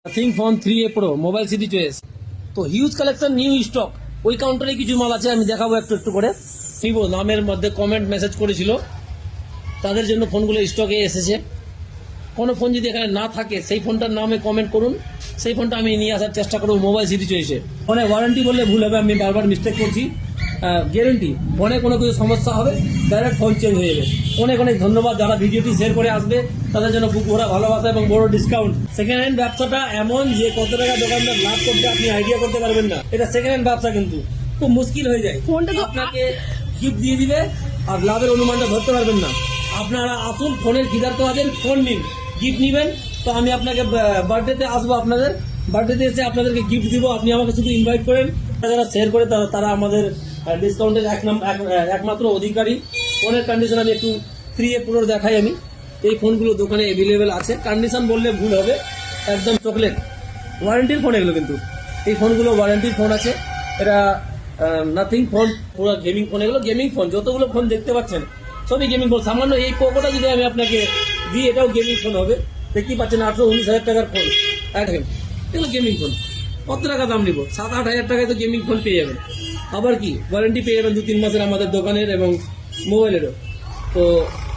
Nothing phone 3A Pro mobile city choice. তো huge collection, new stock. ওই কাউন্টারে কিছু মাল আছে, আমি দেখাবো একটু একটু করে। ভিভো নামের মধ্যে কমেন্ট মেসেজ করেছিল, তাদের জন্য ফোনগুলো স্টকে এসেছে। কোনো ফোন যদি এখানে না থাকে, সেই ফোনটার নামে কমেন্ট করুন, সেই ফোনটা আমি নিয়ে আসার চেষ্টা করবো মোবাইল সিটি চয়েসে। ফোনে ওয়ারেন্টি বললে ভুল হবে, আমি বারবার মিস্টেক করছি। গ্যারেন্টি, ফোনে কোনো কিছু সমস্যা হবে ডাইরেক্ট ফোন চেঞ্জ হয়ে যাবে। অনেক অনেক ধন্যবাদ যারা ভিডিওটি শেয়ার করে আসবে, তাদের জন্য বুক ভরা ভালোবাসা এবং বড় ডিসকাউন্ট। সেকেন্ড হ্যান্ড ব্যবসাটা এমন যে কত টাকা দোকানদার লাভ করতে আপনি আইডিয়া করতে পারবেন না। এটা সেকেন্ড হ্যান্ড ব্যবসা কিন্তু খুব মুশকিল হয়ে যায়। ফোনটা তো আপনাকে গিফট দিয়ে দিবে আর লাভের অনুমানটা ধরতে পারবেন না। আপনারা আসুন, ফোনের খিদার তো আছেন, ফোন নিন, গিফট নিবেন। তো আমি আপনাকে বার্থডেতে আসবো, আপনাদের বার্থডেতে এসে আপনাদেরকে গিফট দিব। আপনি আমাকে শুধু ইনভাইট করেন, যারা শেয়ার করে তারা আমাদের ডিসকাউন্টের একমাত্র অধিকারী। ফোনের কন্ডিশন আমি একটু 3A Pro দেখাই। আমি এই ফোনগুলো দোকানে অ্যাভেলেবেল আছে। কন্ডিশন বললে ভুল হবে, একদম চকলেট। ওয়ারেন্টির ফোন এগুলো, কিন্তু এই ফোনগুলো ওয়ারেন্টির ফোন আছে। এটা নাথিং ফোন, পুরো গেমিং ফোন। এগুলো গেমিং ফোন, যতগুলো ফোন দেখতে পাচ্ছেন সবই গেমিং ফোন। সামান্য এই পোকোটা যদি আমি আপনাকে দিই, এটাও গেমিং ফোন হবে। দেখতেই পাচ্ছেন 18-19 হাজার টাকার ফোন। এগুলো গেমিং ফোন। কত টাকা দাম নিব? 7-8 হাজার টাকায় তো গেমিং ফোন পেয়ে যাবেন। আবার কি ওয়ারেন্টি পেয়ে যাবেন 2-3 মাসের আমাদের দোকানের এবং মোবাইলেরও। তো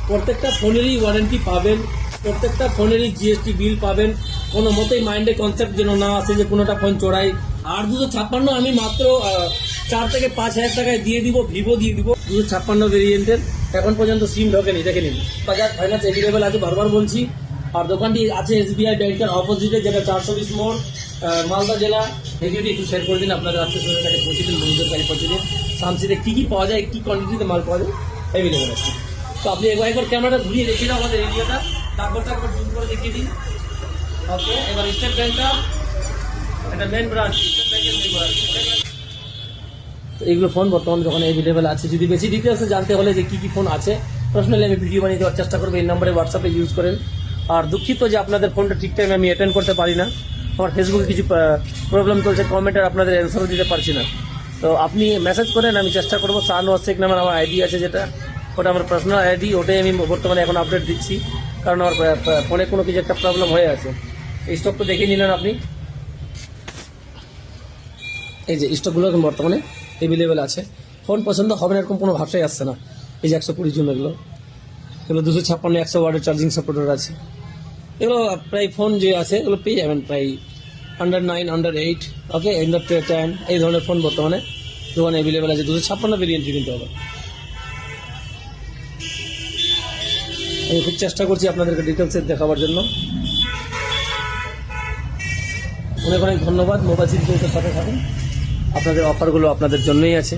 প্রত্যেকটা ফোনেরই ওয়ারেন্টি পাবেন, প্রত্যেকটা ফোনেরই জিএসটি বিল পাবেন। কোনো মতেই মাইন্ডে কনসেপ্ট যেন না আসে যে কোনোটা ফোন চড়াই। আর 256 আমি মাত্র 4 থেকে 5 হাজার টাকায় দিয়ে দিব, ভিভো দিয়ে দিব। 256 ভেরিয়েন্টের এখন পর্যন্ত সিম ঢোকেনি, দেখে নিন। বাজাজ ফাইন্যান্স অ্যাভেলেবেল আছে, বারবার বলছি। আর দোকানটি আছে SBI ব্যাংকের অপোজিটে, যেটা 420 মোড়, মালদা জেলা। ভিডিওটি একটু শেয়ার করে দিন, আপনাদের আত্মীয়স্বজনের কাছে পৌঁছে দিন, বন্ধুদের কাছে পৌঁছে দিন। শামসিতে কী কী পাওয়া যায়, কী কোয়ান্টিটিতে মাল পাওয়া যায় অ্যাভেলেবেল আছে। তো আপনি একবার ক্যামেরাটা ঘুরিয়ে দেখিয়ে দাও আমাদের এরিয়াটা, তারপরটা একবার জুম করে দেখিয়ে দিন। ওকে, এবার স্টেট ব্যাংকটা, এটা মেন ব্রাঞ্চ, স্টেট ব্যাংকের মেন ব্রাঞ্চ। তো এইগুলো ফোন বর্তমানে দোকানে অ্যাভেলেবেল আছে। যদি বেশি ডিটেলসে জানতে হলে যে কী কী ফোন আছে, পার্সোনালি আমি ভিডিও বানিয়ে দেওয়ার চেষ্টা করবো। এই নম্বরে হোয়াটসঅ্যাপে ইউজ করেন। আর দুঃখিত যে আপনাদের ফোনটা ঠিক টাইমে আমি অ্যাটেন্ড করতে পারি না। আমার ফেসবুকে কিছু প্রবলেম চলছে, কমেন্টের আপনাদের অ্যান্সারও দিতে পারছি না। তো আপনি মেসেজ করেন, আমি চেষ্টা করবো। শাহনওয়াজ শেখ নামের আমার আইডি আছে, যেটা ওটা আমার পার্সোনাল আইডি। ওটাই আমি বর্তমানে এখন আপডেট দিচ্ছি, কারণ আমার ফোনে কোনো কিছু একটা প্রবলেম হয়ে আছে। এই স্টকটা দেখে নিলেন আপনি। এই যে স্টকগুলো এখন বর্তমানে অ্যাভেলেবেল আছে। ফোন পছন্দ হবে না এরকম কোনো ভাষাই আসছে না। এই যে 120 জন, এগুলো 256 100 ওয়াটের চার্জিং সাপোর্টার আছে। এগুলো প্রায় ফোন যে আছে এগুলো পেয়ে যাবেন প্রায় আন্ডার 9, আন্ডার 8, ওকে, আন্ডার 10, এই ধরনের ফোন বর্তমানে দোকানে অ্যাভেলেবেল আছে। 256 ভেরিয়েন্ট কিনতে হবে। আমি খুব চেষ্টা করছি আপনাদেরকে ডিটেলসে দেখাবার জন্য। অনেক অনেক ধন্যবাদ। মোবাইল সিরিজের সাথে থাকুন, আপনাদের অফারগুলো আপনাদের জন্যই আছে।